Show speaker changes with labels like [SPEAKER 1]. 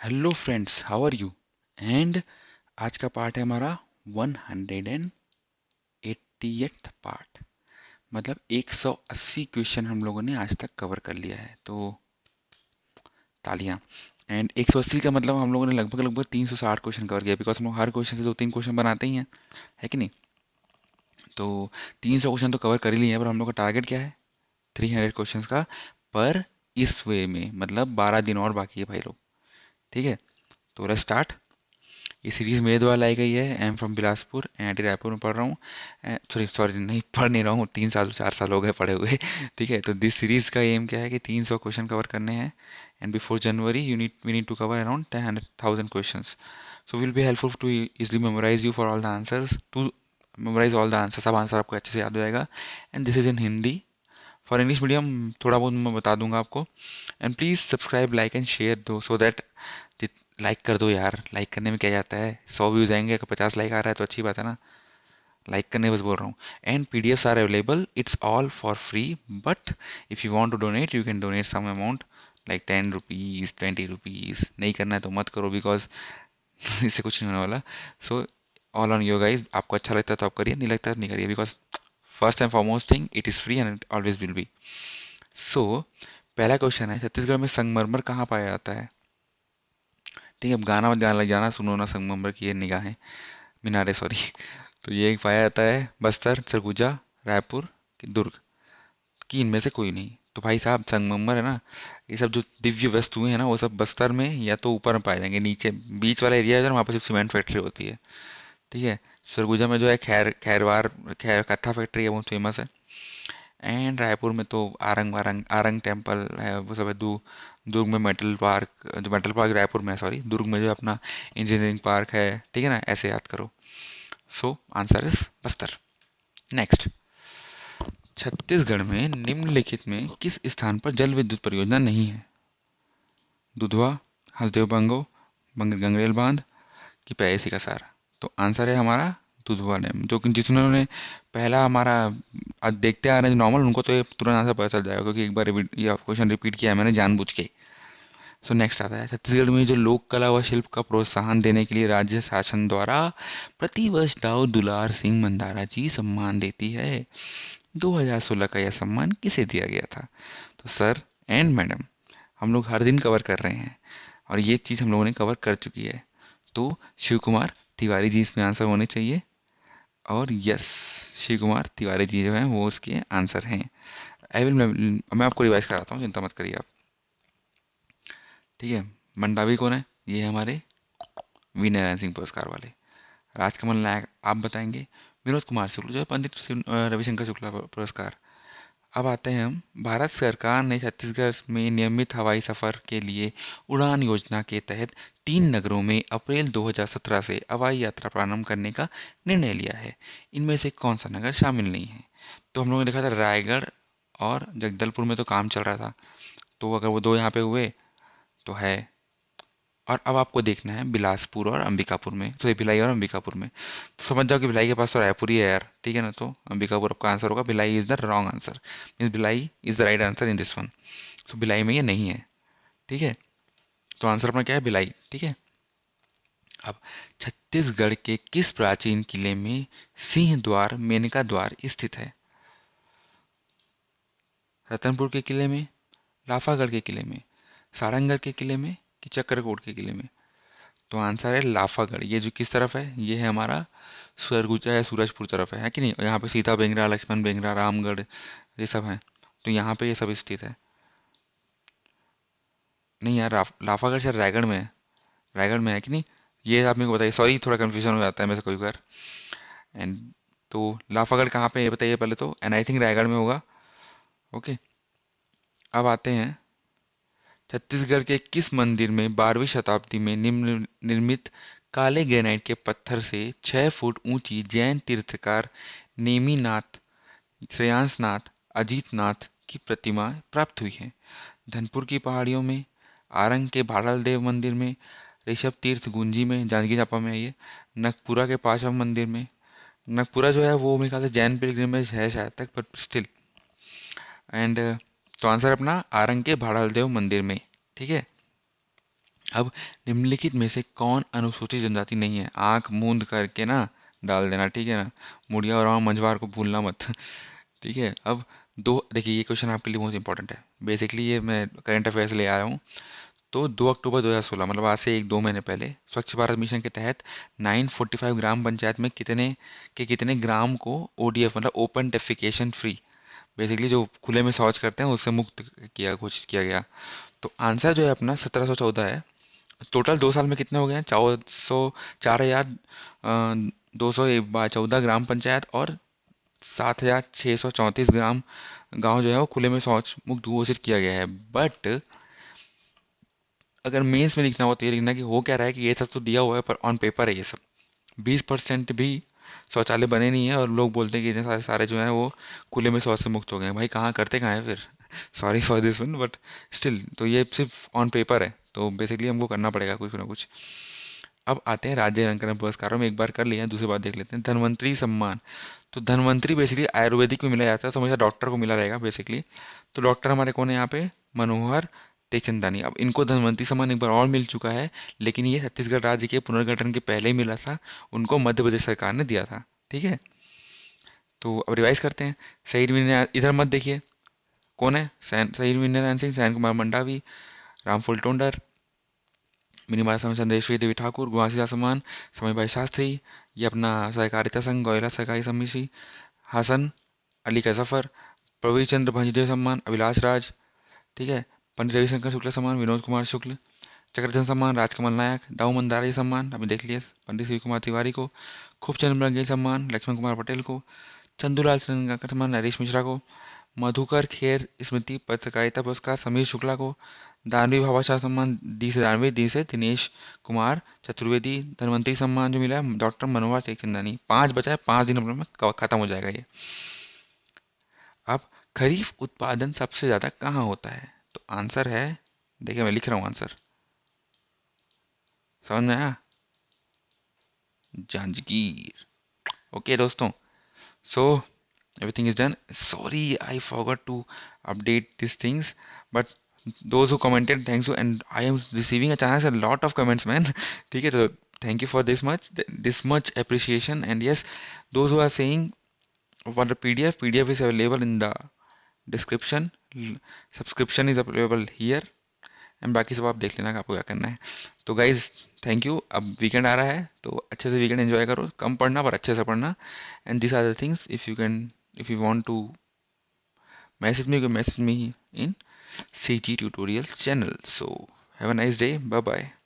[SPEAKER 1] Hello friends, how are you. And आज का part है हमारा 180th पार्ट। मतलब 180 क्वेश्चन हम लोगों ने आज तक कवर कर लिया है, तो तालियां। एंड 180 का मतलब हम लोगों ने लगभग लगभग 360 क्वेश्चन कवर किया, बिकॉज हम लोग हर क्वेश्चन से दो तीन क्वेश्चन बनाते ही हैं, है कि नहीं। तो 300 क्वेश्चन तो कवर कर ही लिए हैं, पर हम लोग का टारगेट क्या है? 300 क्वेश्चन का। पर इस वे में मतलब 12 दिन और बाकी है भाई लोग। ठीक है, तो लेट्स स्टार्ट। ये सीरीज मेरे द्वारा लाई गई है। I am from Bilaspur, NIT Raipur में पढ़ रहा हूँ। सॉरी सॉरी, नहीं पढ़ नहीं रहा हूँ, 3 साल 4 साल हो गए पढ़े हुए। ठीक है, तो दिस सीरीज का एम क्या है कि 300 क्वेश्चन कवर करने हैं। And before January we need to cover around 10,000 questions. So will be helpful to easily memorise you for all the answers, to memorise all the answer. सब answer आपको अच्छे से याद हो जाएगा। And this is in Hindi. For English medium थोड़ा बहुत मैं बता दूंगा आपको। And please subscribe, like and share दो, सो दैट लाइक कर दो यार। लाइक करने में क्या जाता है, 100 व्यूज आएंगे, अगर 50 लाइक आ रहा है तो अच्छी बात है ना। लाइक करने बस बोल रहा हूँ। And PDFs are available, it's all for free. But if you want to donate you can donate some amount, like 10 rupees, 20 rupees. नहीं करना है तो मत करो, बिकॉज इससे कुछ नहीं होने वाला। So all on your guys, आपको अच्छा लगता है तो आप करिए, नहीं लगता है तो नहीं करिए, because first and foremost thing, it is free and it always will be. So पहला क्वेश्चन है, छत्तीसगढ़ में संगमरमर कहाँ पाया जाता है? ठीक है, अब गाना मत गाना लग जाना, सुनो ना संगमरमर की ये निगाहें, मीनारे सॉरी। तो ये पाया जाता है बस्तर, सरगुजा, रायपुर कि दुर्ग, कि इनमें से कोई नहीं। तो भाई साहब, संगमरमर है ना, ये सब जो दिव्य वस्तुएं हैं ना, वो सब बस्तर में या तो ऊपर में पाए जाएंगे, नीचे बीच वाला एरिया है वहाँ पर सिर्फ सीमेंट फैक्ट्री होती है। ठीक है। सरगुजा में जो है खैर कत्था फैक्ट्री है, बहुत फेमस है। एंड रायपुर में तो आरंग आरंग आरंग टेम्पल है, वो सब है। दुर्ग में मेटल पार्क, जो मेटल पार्क रायपुर में है, सॉरी, दुर्ग में जो है अपना इंजीनियरिंग पार्क है। ठीक है ना, ऐसे याद करो। So answer is Bastar. Next, Chhattisgarh में निम्नलिखित में किस स्थान पर जल विद्युत परियोजना नहीं है? दुधवा, हसदेव बंगो, गंगरेल बांध कि प्यासी का सार। तो आंसर है हमारा दुधवा डैम, जो कि जिन्होंने पहला हमारा आज देखते आ रहे हैं नॉर्मल, उनको तो ये तुरंत आंसर पता चल जाएगा, क्योंकि एक बार ये क्वेश्चन रिपीट किया है मैंने जानबूझ के। सो नेक्स्ट आता है, छत्तीसगढ़ में जो लोक कला व शिल्प का प्रोत्साहन देने के लिए राज्य शासन द्वारा प्रतिवर्ष दाऊ दुलार सिंह मंडारा जी सम्मान देती है। 2016 का यह सम्मान किसे दिया गया था? तो सर एंड मैडम, हम लोग हर दिन कवर कर रहे हैं, और ये चीज़ हम लोगों ने कवर कर चुकी है। तो शिव कुमार तिवारी जी इसमें आंसर होने चाहिए। और यस, शिव कुमार तिवारी जी जो हैं वो उसके आंसर हैं। आई विल, मैं आपको रिवाइज कराता हूँ, चिंता मत करिए आप। ठीक है। मंडावी कौन है? ये है हमारे वी नारायण सिंह पुरस्कार वाले। राजकमल नायक आप बताएंगे। विनोद कुमार शुक्ल जो है पंडित रविशंकर शुक्ला पुरस्कार। अब आते हैं हम, भारत सरकार ने छत्तीसगढ़ में नियमित हवाई सफर के लिए उड़ान योजना के तहत 3 नगरों में अप्रैल 2017 से हवाई यात्रा प्रारंभ करने का निर्णय लिया है। इनमें से कौन सा नगर शामिल नहीं है? तो हम लोगों ने देखा था रायगढ़ और जगदलपुर में तो काम चल रहा था, तो अगर वो दो यहाँ पे हुए तो है। और अब आपको देखना है बिलासपुर और अंबिकापुर में, तो ये भिलाई और अंबिकापुर में। तो समझ जाओ कि भिलाई के पास तो रायपुर ही है यार, ठीक है ना। तो अंबिकापुर आपका आंसर होगा, Bhilai is the wrong answer, means Bhilai is the right answer in this one. तो भिलाई में ये नहीं है। ठीक है, तो आंसर अपना क्या है? भिलाई। ठीक है। अब छत्तीसगढ़ के किस प्राचीन किले में सिंह द्वार मेनका द्वार स्थित है? रतनपुर के किले में, लाफागढ़ के किले में, सारंगढ़ के किले में कि चक्रकोट के किले में? तो आंसर है लाफागढ़। ये जो किस तरफ है? ये है हमारा सरगुजा या सूरजपुर तरफ है कि नहीं। यहाँ पे सीता बेंगरा, लक्ष्मण बेंगरा, रामगढ़ ये सब हैं, तो यहाँ पे ये सब स्थित है। नहीं यार, लाफागढ़ शायद रायगढ़ में है। रायगढ़ में है कि नहीं, ये आप मेरे को बताइए। सॉरी, थोड़ा कन्फ्यूजन हो जाता है मेरे से कोई बार। एंड तो लाफागढ़ कहाँ पे है ये बताइए पहले तो, एंड आई थिंक रायगढ़ में होगा। ओके। अब आते हैं, छत्तीसगढ़ के किस मंदिर में 12वीं शताब्दी में निम्न निर्मित काले ग्रेनाइट के पत्थर से 6 फुट ऊंची जैन तीर्थकार नेमीनाथ श्रेयांसनाथ अजीतनाथ की प्रतिमा प्राप्त हुई है? धनपुर की पहाड़ियों में, आरंग के भाड़ल देव मंदिर में, ऋषभ तीर्थ गुंजी में, जांजगीर चांपा में है ये, नगपुरा के पांचवा मंदिर में। नगपुरा जो है वो मेरे ख्याल से जैन पिलग्रिमेज है शायद तक, बट स्टिल। एंड तो आंसर अपना आरंग के भाड़ल देव मंदिर में। ठीक है। अब निम्नलिखित में से कौन अनुसूचित जनजाति नहीं है? आंख मूंद करके ना डाल देना, ठीक है ना। मुड़िया और मंझवार को भूलना मत। ठीक है। अब दो देखिए, ये क्वेश्चन आपके लिए बहुत इंपॉर्टेंट है। बेसिकली ये मैं करंट अफेयर से ले आया हूँ। तो 2 अक्टूबर 2016, मतलब आज से 1-2 महीने पहले, स्वच्छ भारत मिशन के तहत 945 ग्राम पंचायत में कितने ग्राम को ओडीएफ मतलब ओपन डेफिकेशन फ्री, बेसिकली जो खुले में शौच करते हैं उससे मुक्त किया घोषित किया गया। तो आंसर जो है अपना 1714 है। टोटल 2 साल में कितने हो गए हैं? 4,0214 ग्राम पंचायत और 7,634 ग्राम गांव जो है वो खुले में शौच मुक्त घोषित किया गया है। बट अगर मेंस में लिखना हो तो ये लिखना कि हो क्या रहा है कि ये सब तो दिया हुआ है पर ऑन पेपर है ये सब। 20% भी शौचालय बने नहीं है और लोग बोलते हैं कि इतने सारे सारे जो हैं वो खुले में शौच से मुक्त हो गए हैं। भाई कहाँ करते कहाँ है फिर? Sorry for this one, but still तो ये सिर्फ ऑन पेपर है, तो बेसिकली हमको करना पड़ेगा कुछ ना कुछ। अब आते हैं राज्य अलंकरण पुरस्कारों में। एक बार कर लिया, दूसरी बात देख लेते हैं। धन्वंतरी सम्मान। तो धन्वंतरी बेसिकली आयुर्वेदिक में मिला जाता है, तो हमेशा डॉक्टर को मिला रहेगा बेसिकली। तो डॉक्टर हमारे कौन है यहाँ पे? मनोहर तेचंदानी। अब इनको धन्वंतरी सम्मान एक बार और मिल चुका है, लेकिन ये छत्तीसगढ़ राज्य के पुनर्गठन के पहले ही मिला था। उनको मध्य प्रदेश सरकार ने दिया था। ठीक है। तो अब रिवाइज करते हैं। शहीद वीर, इधर मत देखिए कौन है। शहीद वीरनारायण सिंह, सैन कुमार मंडावी, रामफूल टोंडर, मिनीमाया समय संदेशवी देवी ठाकुर, गुहासी सम्मान, समय भाई शास्त्री, ये अपना सहकारिता संघ गौरा सहकारी समिति, हसन अली का जफर, प्रवीर चंद्र भंजदेव सम्मान, अभिलाष राज, ठीक है। पंडित रविशंकर शुक्ल सम्मान, विनोद कुमार शुक्ल, चक्रधर सम्मान, राजकमल नायक, दाऊ मंदारी सम्मान अभी देख लिए, पंडित शिव कुमार तिवारी को, खूबचंद बघेल सम्मान, लक्ष्मण कुमार पटेल को, चंदूलाल का सम्मान, नरेश मिश्रा को, मधुकर खेर स्मृति पत्रकारिता पुरस्कार समीर शुक्ला को, दानवी भाषा सम्मान डी से दानवी, डी से दिनेश कुमार चतुर्वेदी, धनवंतरी सम्मान जो मिला है डॉक्टर मनोहर टेकचंदानी। 5 बचा है, 5 दिन अपने में खत्म हो जाएगा ये। अब खरीफ उत्पादन सबसे ज्यादा कहाँ होता है? तो आंसर है, देखिए मैं लिख रहा हूँ आंसर, समझ में आया? जांजगीर। ओके दोस्तों, सो everything is done. Sorry, I forgot to update these things, but those who commented, thanks you, and I am receiving a chance a lot of comments, man. ठीक है, तो thank you for this much appreciation, and yes, those who are saying for the PDF is available in the description. Subscription is available here, and बाकी सब आप देख लेना कि आपको क्या करना है। तो गाइज थैंक यू। अब वीकेंड आ रहा है तो अच्छे से वीकेंड एंजॉय करो, कम पढ़ना पर अच्छे से पढ़ना। And this are the things, if you want to message me, message me in CG Tutorials channel. So have a nice day. Bye bye.